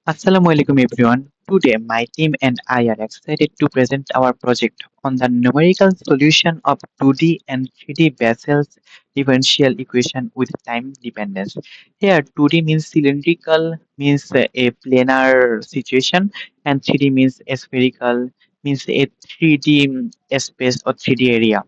Assalamu alaikum everyone. Today my team and I are excited to present our project on the numerical solution of 2D and 3D Bessel's differential equation with time dependence. Here 2D means cylindrical, means a planar situation, and 3D means a spherical, means a 3D space or 3D area.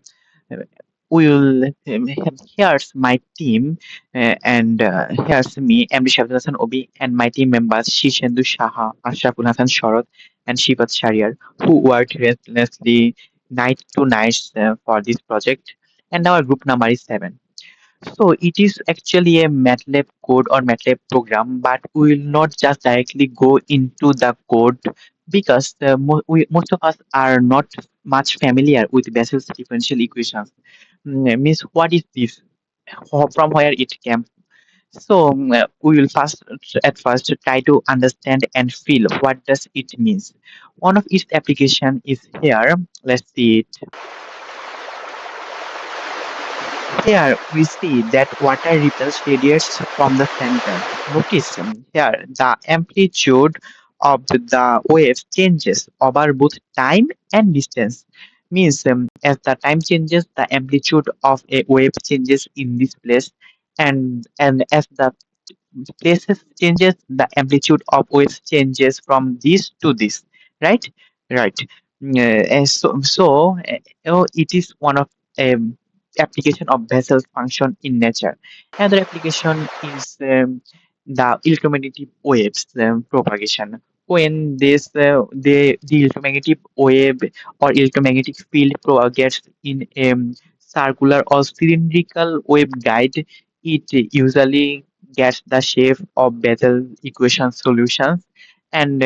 Will here's my team and here's me, MD Shafitul Hasan Ovi, and my team members Shirshendu Saha, Asraful Hasan Srot, and Shifat Shahriar, who worked relentlessly night to night for this project. And our group number is 7. So it is actually a MATLAB code or MATLAB program, but we will not just directly go into the code because most of us are not much familiar with Bessel's differential equations. Means what is this? From where it came? So we will first try to understand and feel what does it means. One of its application is here. Let's see it. Here we see that water ripples radiates from the center. Notice here the amplitude of the waves changes over both time and distance. Means as the time changes, the amplitude of a wave changes in this place, and as the places changes, the amplitude of waves changes from this to this. Right, right. It is one of application of Bessel's function in nature. Another application is the electromagnetic waves propagation. When the electromagnetic wave or electromagnetic field propagates in a circular or cylindrical waveguide, it usually gets the shape of Bessel equation solutions. And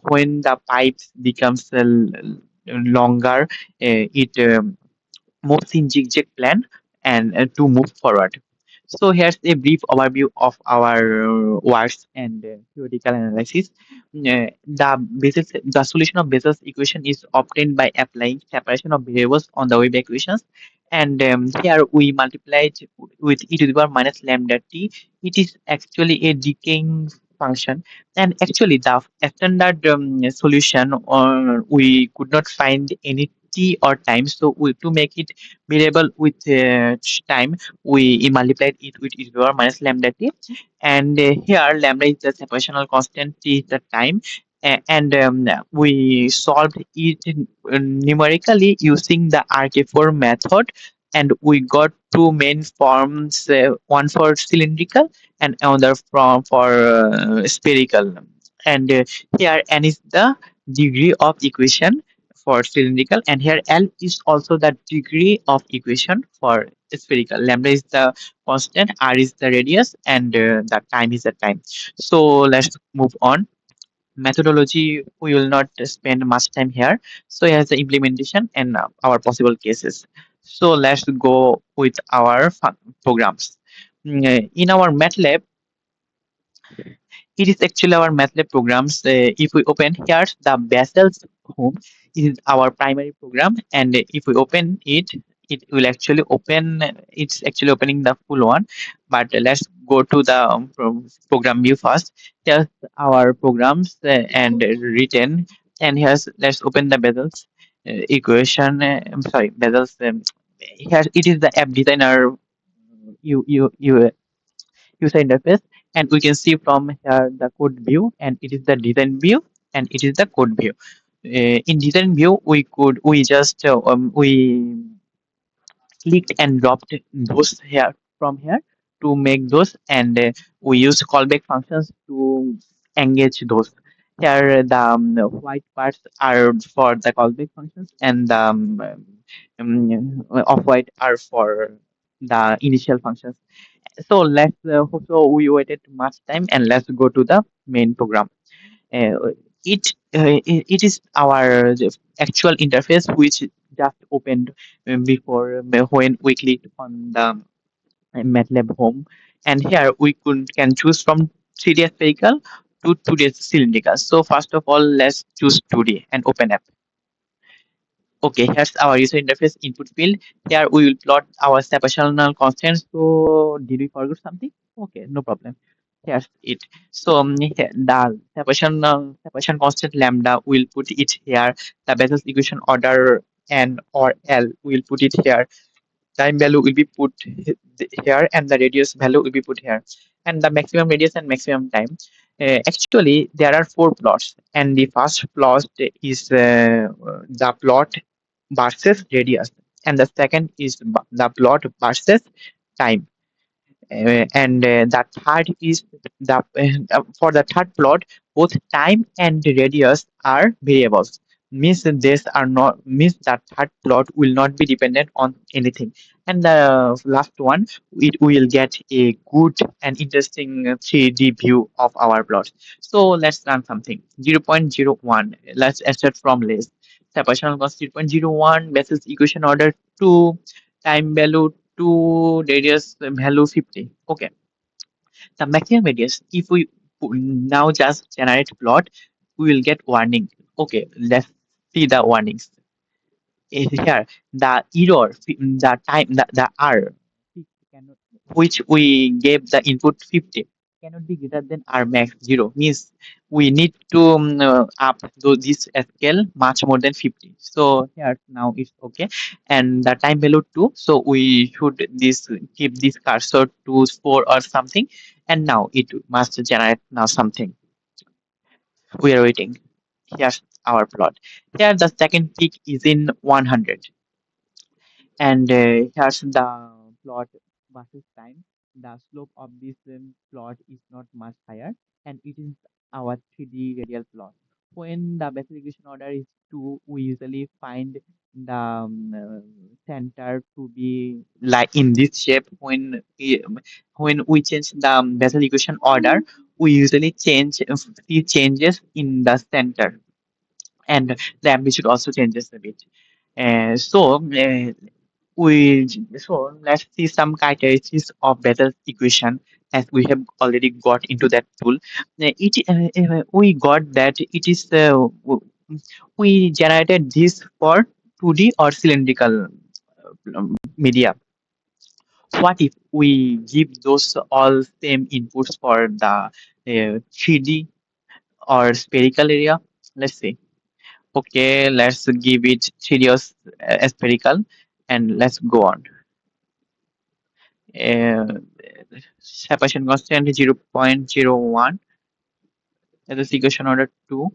when the pipes becomes longer, it moves in zigzag plan and to move forward. So here's a brief overview of our works and theoretical analysis. The solution of Bessel's equation is obtained by applying separation of variables on the wave equations, and here we multiply it with e to the power minus lambda t. It is actually a decaying function, and actually the standard solution, or we could not find any t or time, so to make it variable with time, we multiplied it with e to the power minus lambda t, and here lambda is the separational constant, t is the time, and we solved it numerically using the RK4 method, and we got two main forms, one for cylindrical and another from for spherical. And here n is the degree of equation for cylindrical, and here L is also the degree of equation for spherical. Lambda is the constant, R is the radius, and the time is the time. So let's move on. Methodology, we will not spend much time here. So here's the implementation and our possible cases. So let's go with our programs. In our MATLAB, it is actually our MATLAB programs. If we open here, the Bessel's home is our primary program, and if we open it, it will actually open. It's actually opening the full one. But let's go to the program view first. Here's our programs and written, and here's let's open the Bessel's equation. I'm sorry, Bessel's. Here it is the app designer. You user interface, and we can see from here the code view, and it is the design view, and it is the code view. In design view, we just we clicked and dropped those here from here to make those, and we use callback functions to engage those. Here the white parts are for the callback functions, and the off white are for the initial functions. So we waited much time, and let's go to the main program. Uh, it is our actual interface which just opened before when we clicked on the MATLAB home, and here we can choose from 3D spherical to 2D cylindrical. So first of all, let's choose 2D and open app. Okay, here's our user interface input field. Here we will plot our separational constants. So did we forget something? Okay, no problem. Here's it. So here, the separation constant lambda will put it here. The Bessel's equation order n or L will put it here. Time value will be put here, and the radius value will be put here, and the maximum radius and maximum time. Actually, there are four plots, and the first plot is the plot versus radius, and the second is the plot versus time. And the third is the for the third plot, both time and radius are variables. Means this are not means that third plot will not be dependent on anything. And the last one, it will get a good and interesting 3D view of our plot. So let's run something. 0.01. Let's start from list. Separation was 0.01. Bessel's equation order 2. Time value 2, radius value 50. Okay, the maximum radius, if we now just generate plot, we will get warning. Okay, let's see the warnings. Here the error, the time, the r cannot, which we gave the input 50, cannot be greater than r max 0, means we need to up this scale much more than 50. So here now it's okay. And the time value 2, so we should this keep this cursor to 4 or something, and now it must generate now something. We are waiting. Here's our plot. Here the second peak is in 100, and here's the plot versus time. The slope of this plot is not much higher, and it is our 3D radial plot. When the basic equation order is 2, we usually find the center to be like in this shape. When we change the Bessel equation order, we usually see changes in the center, and the amplitude also changes a bit. We so let's see some characteristics of Bessel's equation, as we have already got into that tool. We got that it is we generated this for 2D or cylindrical media. What if we give those all same inputs for the 3D or spherical area? Let's see. Okay, let's give it 3D or spherical, and let's go on. Uh, Separation constant 0.01, as equation order 2,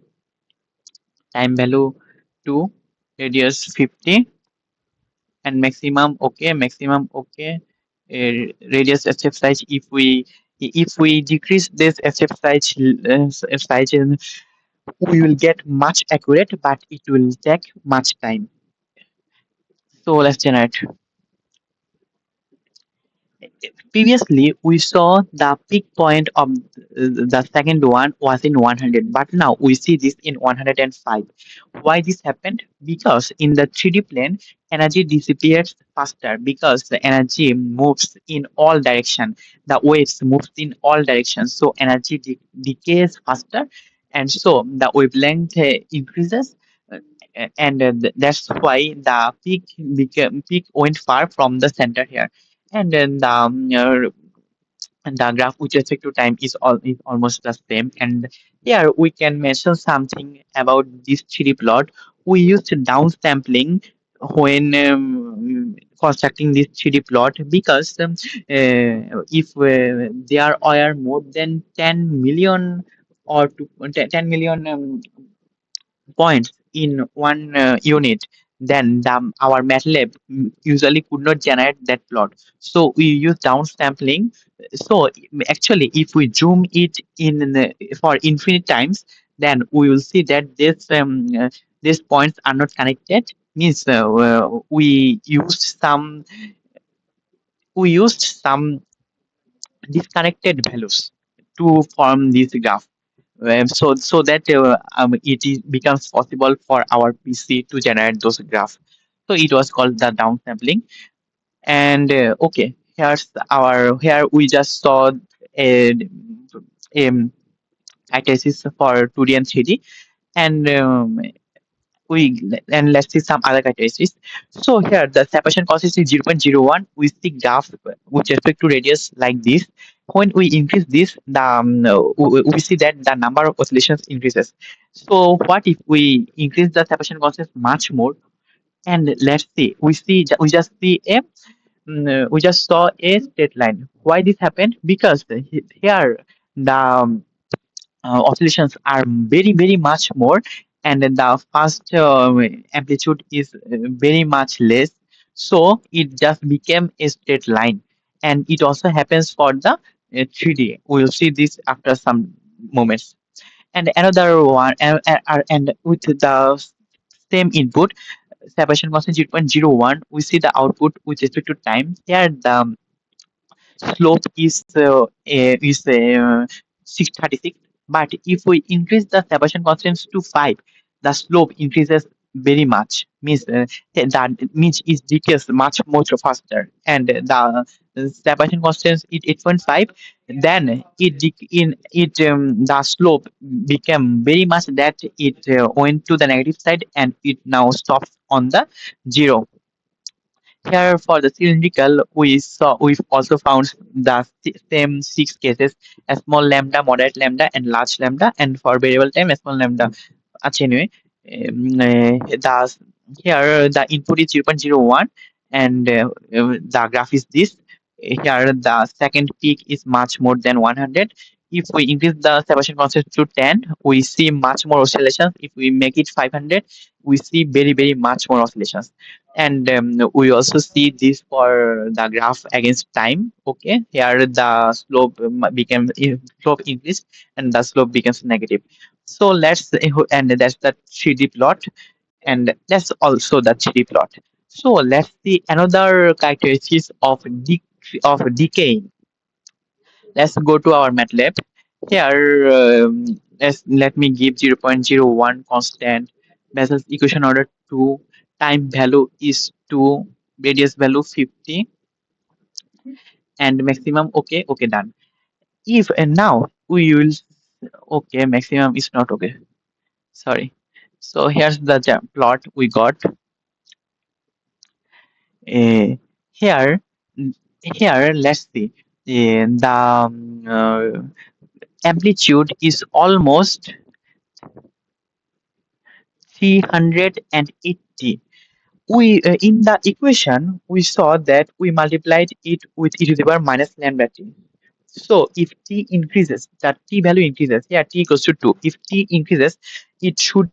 time value 2, radius 50, and maximum okay, maximum okay. Radius SF size, if we decrease this SF size, we will get much accurate, but it will take much time. So let's generate. Previously, we saw the peak point of the second one was in 100, but now we see this in 105. Why this happened? Because in the 3D plane, energy disappears faster because the energy moves in all directions. The waves moves in all directions, so energy decays faster, and so the wavelength increases. uh, and that's why the peak went far from the center here. And then the graph with respect to time is almost the same. And here we can mention something about this 3D plot. We used downsampling when constructing this 3D plot, because if there are more than 10 million or 10 million points in one unit, then our MATLAB usually could not generate that plot. So we use downsampling. So actually, if we zoom it in for infinite times, then we will see that these points are not connected. Means we used some disconnected values to form this graph. So that becomes possible for our PC to generate those graphs. So it was called the downsampling. And okay, here we just saw a, a analysis for 2D and 3D, and we and let's see some other characteristics. So here the separation consist is 0.01. We see graph with respect to radius like this. When we increase this, we see that the number of oscillations increases. So what if we increase the separation consist much more? And let's see, we just see a we just saw a straight line. Why this happened? Because here the oscillations are very much more, and then the first amplitude is very much less, so it just became a straight line. And it also happens for the 3D. We'll see this after some moments. And another one, and with the same input, separation constant 0.01, we see the output with respect to time. Here the slope is 636, but if we increase the separation constants to 5, the slope increases very much, means that means it decays much more faster. And the separation constants is 8.5, then the slope became very much that it went to the negative side, and it now stops on the 0. Here for the cylindrical, we've also found the same six cases: a small lambda, moderate lambda, and large lambda. And for variable time, a small lambda. Anyway, the here the input is 0.01, and the graph is this. Here the second peak is much more than 100. If we increase the separation constant to 10, we see much more oscillations. If we make it 500, we see very much more oscillations. And we also see this for the graph against time. Okay, here the slope increased, and the slope becomes negative. So and that's the 3D plot, and that's also the 3D plot. So let's see another characteristics of decaying. Let's go to our MATLAB. Here, let me give 0.01 constant. Bessel's equation order 2, time value is 2, radius value 50, and maximum. Okay, okay, done. If and now we will, okay, maximum is not okay. Sorry. So here's the plot we got. Uh, here, here, let's see. The amplitude is almost 380. We in the equation we saw that we multiplied it with e to the power minus lambda t. So if t increases, that t value increases. Here t equals to 2. If t increases, it should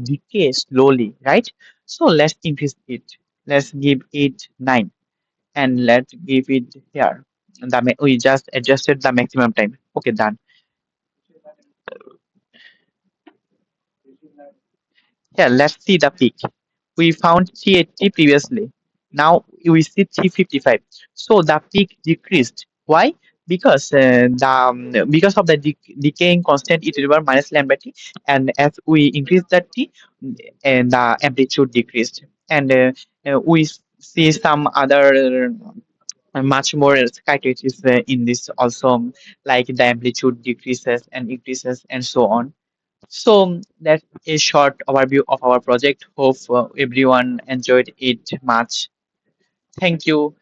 decay slowly, right? So let's increase it. Let's give it 9, and let's give it here. We just adjusted the maximum time. Okay, done. Here, let's see the peak. We found 380 previously. Now we see 355. So the peak decreased. Why? Because because of the decaying constant e to the power minus lambda t, and as we increase that t, and the amplitude decreased. And we see some other much more characteristics in this also, like the amplitude decreases and increases and so on. So that's a short overview of our project. Hope everyone enjoyed it much. Thank you.